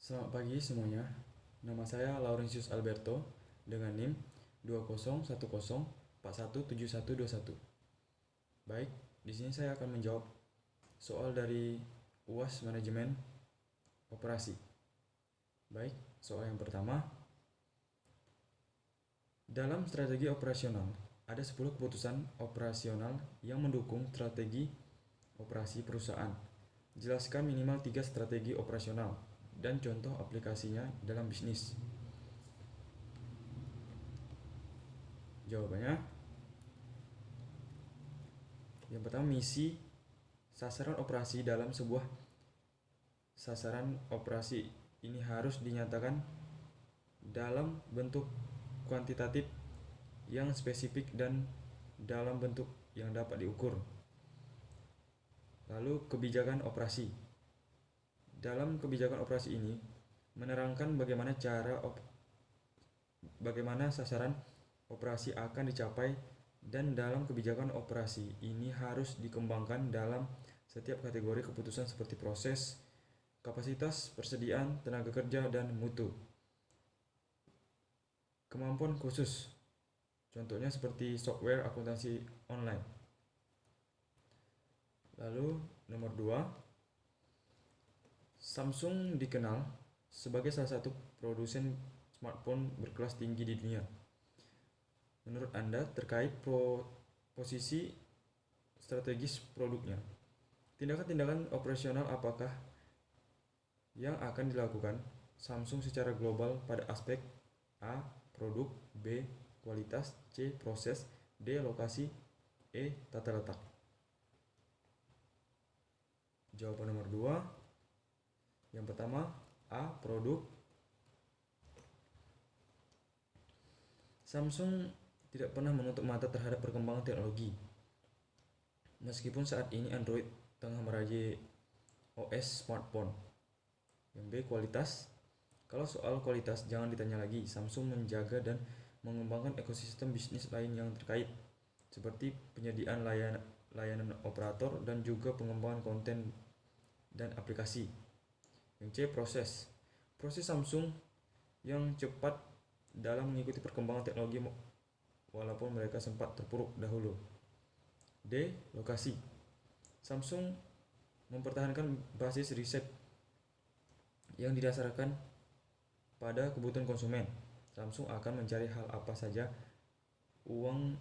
Selamat pagi semuanya. Nama saya Laurentius Alberto dengan NIM 201041417121. Baik, di sini saya akan menjawab soal dari UAS Manajemen Operasi. Baik, soal yang pertama. Dalam strategi operasional, ada 10 keputusan operasional yang mendukung strategi operasi perusahaan. Jelaskan minimal 3 strategi operasional dan contoh aplikasinya dalam bisnis. Jawabannya, yang pertama, misi. Sasaran operasi dalam sebuah sasaran operasi ini harus dinyatakan dalam bentuk kuantitatif yang spesifik dan dalam bentuk yang dapat diukur. Lalu kebijakan operasi. Dalam kebijakan operasi ini menerangkan bagaimana sasaran operasi akan dicapai, dan dalam kebijakan operasi ini harus dikembangkan dalam setiap kategori keputusan seperti proses, kapasitas, persediaan, tenaga kerja, dan mutu. Kemampuan khusus, contohnya seperti software akuntansi online. Lalu nomor 2, Samsung dikenal sebagai salah satu produsen smartphone berkelas tinggi di dunia. Menurut Anda terkait posisi strategis produknya, tindakan-tindakan operasional apakah yang akan dilakukan Samsung secara global pada aspek A. Produk, B. Kualitas, C. Proses, D. Lokasi, E. Tata letak. Jawaban nomor 2, yang pertama A. Produk. Samsung tidak pernah menutup mata terhadap perkembangan teknologi. Meskipun saat ini Android tengah merajai OS smartphone. Yang B. Kualitas. Kalau soal kualitas jangan ditanya lagi. Samsung menjaga dan mengembangkan ekosistem bisnis lain yang terkait, seperti penyediaan layanan operator dan juga pengembangan konten dan aplikasi. Yang C. Proses. Proses Samsung yang cepat dalam mengikuti perkembangan teknologi walaupun mereka sempat terpuruk dahulu. D. Lokasi. Samsung mempertahankan basis riset yang didasarkan pada kebutuhan konsumen. Samsung akan mencari hal apa saja yang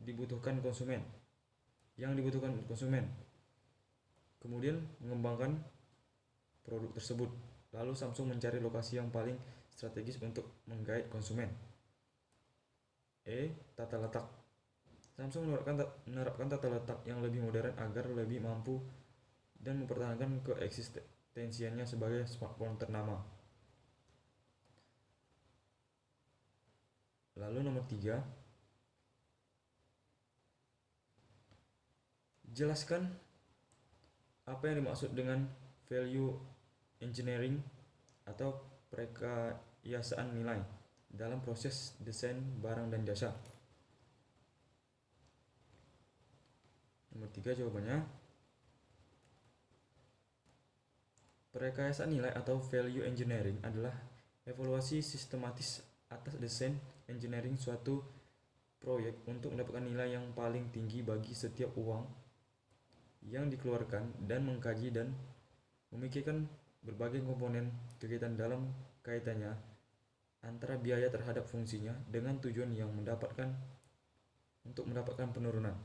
dibutuhkan konsumen, kemudian mengembangkan produk tersebut. Lalu Samsung mencari lokasi yang paling strategis untuk menggait konsumen. E. Tata letak. Samsung menerapkan tata letak yang lebih modern agar lebih mampu dan mempertahankan keeksistensiannya sebagai smartphone ternama. Lalu nomor 3, jelaskan apa yang dimaksud dengan value engineering atau perekayasaan nilai dalam proses desain barang dan jasa. Nomor 3 jawabannya, perekayasaan nilai atau value engineering adalah evaluasi sistematis atas desain engineering suatu proyek untuk mendapatkan nilai yang paling tinggi bagi setiap uang yang dikeluarkan, dan mengkaji dan memikirkan berbagai komponen kegiatan dalam kaitannya antara biaya terhadap fungsinya dengan tujuan yang untuk mendapatkan penurunan.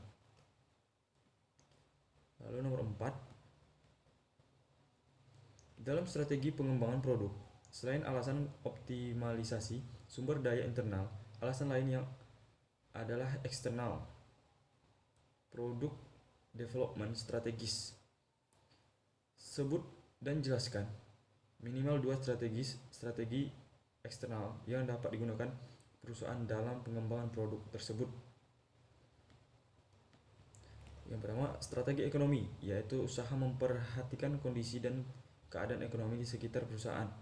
Lalu nomor 4, dalam strategi pengembangan produk, selain alasan optimalisasi sumber daya internal, alasan lain yang adalah eksternal. Produk development strategis. Sebut dan jelaskan minimal 2 strategi eksternal yang dapat digunakan perusahaan dalam pengembangan produk tersebut. Yang pertama, strategi ekonomi, yaitu usaha memperhatikan kondisi dan keadaan ekonomi di sekitar perusahaan.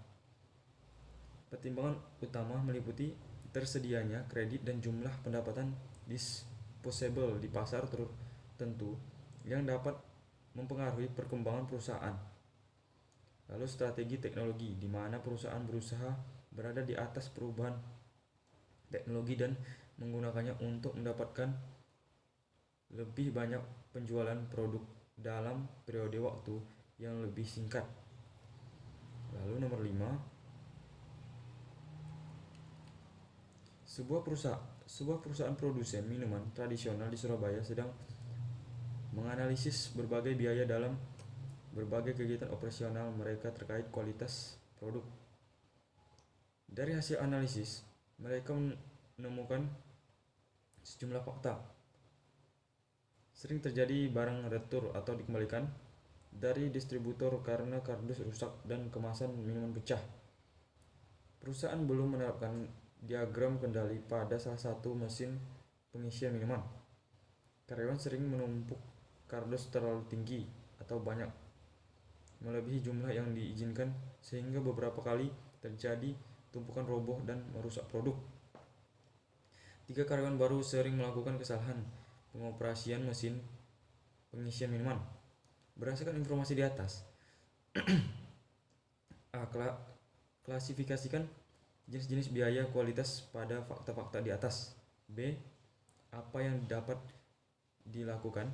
Pertimbangan utama meliputi tersedianya kredit dan jumlah pendapatan disposable di pasar tertentu yang dapat mempengaruhi perkembangan perusahaan. Lalu strategi teknologi, di mana perusahaan berusaha berada di atas perubahan teknologi dan menggunakannya untuk mendapatkan lebih banyak penjualan produk dalam periode waktu yang lebih singkat. Lalu nomor 5, sebuah perusahaan produsen minuman tradisional di Surabaya sedang menganalisis berbagai biaya dalam berbagai kegiatan operasional mereka terkait kualitas produk. Dari hasil analisis, mereka menemukan sejumlah fakta. Sering terjadi barang retur atau dikembalikan dari distributor karena kardus rusak dan kemasan minuman pecah. Perusahaan belum menerapkan diagram kendali pada salah satu mesin pengisian minuman. Karyawan sering menumpuk kardus terlalu tinggi atau banyak, melebihi jumlah yang diizinkan, sehingga beberapa kali terjadi tumpukan roboh dan merusak produk. 3 karyawan baru sering melakukan kesalahan pengoperasian mesin pengisian minuman. Berdasarkan informasi di atas, klasifikasikan jenis-jenis biaya kualitas pada fakta-fakta di atas. B. Apa yang dapat dilakukan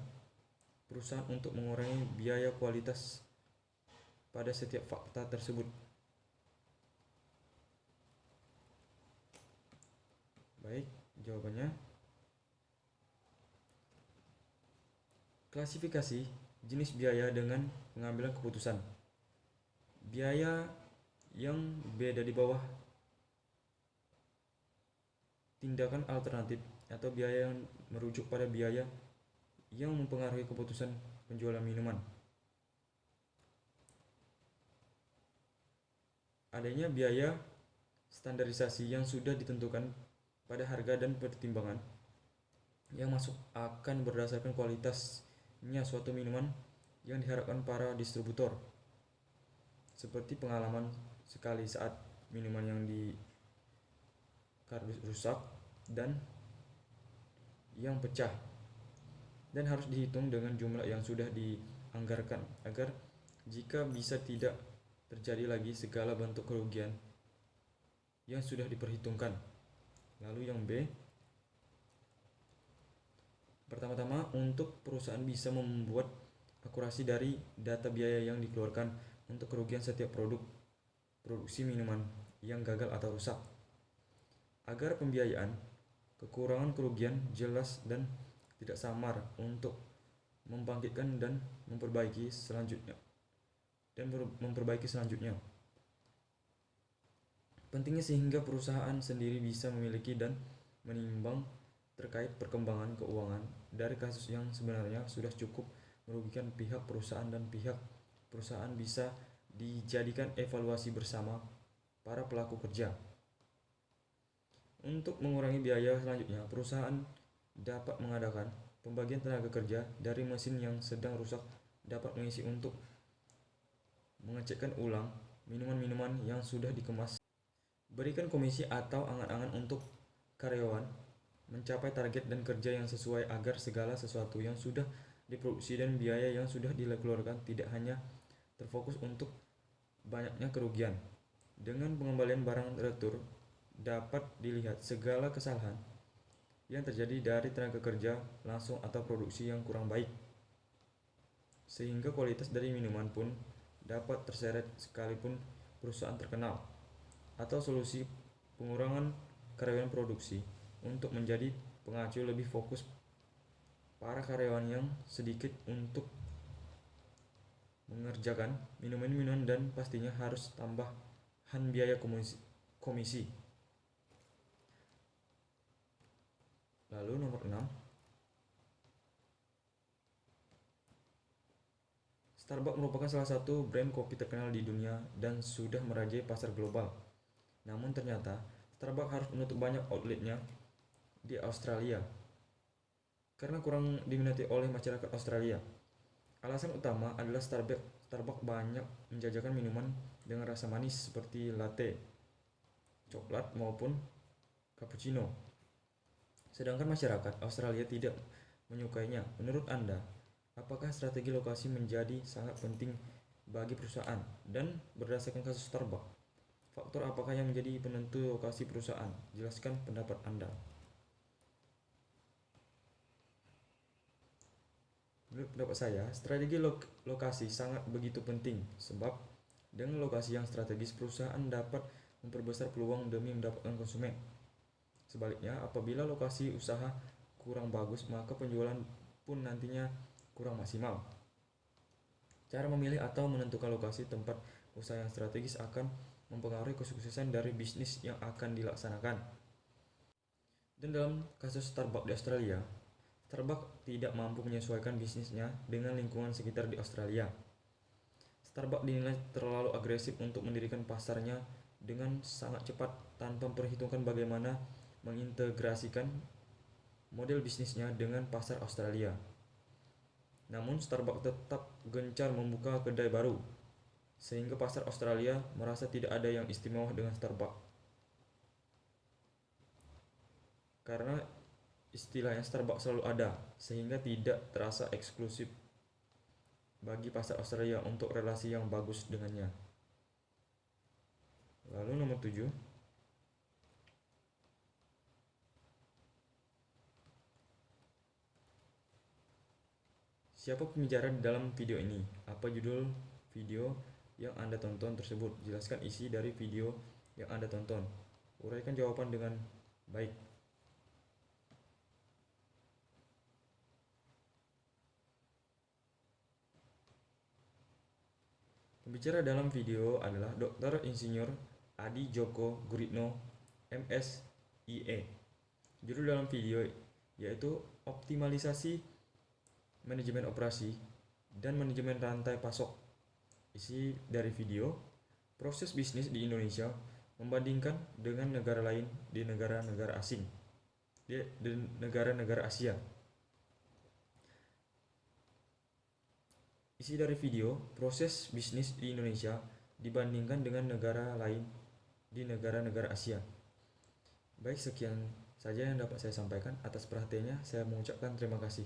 perusahaan untuk mengurangi biaya kualitas pada setiap fakta tersebut? Baik, jawabannya. Klasifikasi jenis biaya dengan pengambilan keputusan. Biaya yang beda di bawah tindakan alternatif atau biaya yang merujuk pada biaya yang mempengaruhi keputusan penjualan minuman. Adanya biaya standarisasi yang sudah ditentukan pada harga dan pertimbangan yang masuk akan berdasarkan kualitasnya suatu minuman yang diharapkan para distributor, seperti pengalaman sekali saat minuman yang di kardus rusak dan yang pecah, dan harus dihitung dengan jumlah yang sudah dianggarkan agar jika bisa tidak terjadi lagi segala bentuk kerugian yang sudah diperhitungkan. Lalu yang B, pertama-tama, untuk perusahaan bisa membuat akurasi dari data biaya yang dikeluarkan untuk kerugian setiap produksi minuman yang gagal atau rusak, agar pembiayaan kekurangan kerugian jelas dan tidak samar untuk membangkitkan dan memperbaiki selanjutnya. Pentingnya sehingga perusahaan sendiri bisa memiliki dan menimbang terkait perkembangan keuangan dari kasus yang sebenarnya sudah cukup merugikan pihak perusahaan dan pihak perusahaan bisa dijadikan evaluasi bersama para pelaku kerja. Untuk mengurangi biaya selanjutnya, perusahaan dapat mengadakan pembagian tenaga kerja dari mesin yang sedang rusak, dapat mengisi untuk mengecekkan ulang minuman-minuman yang sudah dikemas, berikan komisi atau angan-angan untuk karyawan mencapai target dan kerja yang sesuai agar segala sesuatu yang sudah diproduksi dan biaya yang sudah dikeluarkan tidak hanya terfokus untuk banyaknya kerugian. Dengan pengembalian barang retur dapat dilihat segala kesalahan yang terjadi dari tenaga kerja langsung atau produksi yang kurang baik, sehingga kualitas dari minuman pun dapat terseret sekalipun perusahaan terkenal. Atau solusi pengurangan karyawan produksi untuk menjadi pengacu lebih fokus para karyawan yang sedikit untuk mengerjakan minuman-minuman, dan pastinya harus tambahan biaya komisi. Lalu nomor 6, Starbucks merupakan salah satu brand kopi terkenal di dunia dan sudah merajai pasar global. Namun ternyata Starbucks harus menutup banyak outletnya di Australia karena kurang diminati oleh masyarakat Australia. Alasan utama adalah Starbucks banyak menjajakan minuman dengan rasa manis seperti latte, coklat maupun cappuccino. Sedangkan masyarakat Australia tidak menyukainya. Menurut Anda, apakah strategi lokasi menjadi sangat penting bagi perusahaan. Dan berdasarkan kasus Starbucks, faktor apakah yang menjadi penentu lokasi perusahaan? Jelaskan pendapat Anda. Menurut pendapat saya, strategi lokasi sangat begitu penting, sebab dengan lokasi yang strategis perusahaan dapat memperbesar peluang demi mendapatkan konsumen. Sebaliknya, apabila lokasi usaha kurang bagus, maka penjualan pun nantinya kurang maksimal. Cara memilih atau menentukan lokasi tempat usaha yang strategis akan mempengaruhi kesuksesan dari bisnis yang akan dilaksanakan. Dan dalam kasus Starbucks di Australia, Starbucks tidak mampu menyesuaikan bisnisnya dengan lingkungan sekitar di Australia. Starbucks dinilai terlalu agresif untuk mendirikan pasarnya dengan sangat cepat tanpa memperhitungkan bagaimana mengintegrasikan model bisnisnya dengan pasar Australia. Namun Starbucks tetap gencar membuka kedai baru, sehingga pasar Australia merasa tidak ada yang istimewa dengan Starbucks. Karena istilahnya Starbucks selalu ada, sehingga tidak terasa eksklusif bagi pasar Australia untuk relasi yang bagus dengannya. Lalu nomor 7, siapa pembicara di dalam video ini? Apa judul video yang Anda tonton tersebut? Jelaskan isi dari video yang Anda tonton. Uraikan jawaban dengan baik. Pembicara dalam video adalah Dr. Insinyur Adi Djoko Guritno, MSIE. Judul dalam video yaitu optimalisasi manajemen operasi dan manajemen rantai pasok. Isi dari video, proses bisnis di Indonesia membandingkan dengan negara lain di negara-negara asing, di negara-negara Asia. Isi dari video, proses bisnis di Indonesia dibandingkan dengan negara lain di negara-negara Asia. Baik, sekian saja yang dapat saya sampaikan. Atas perhatiannya, saya mengucapkan terima kasih.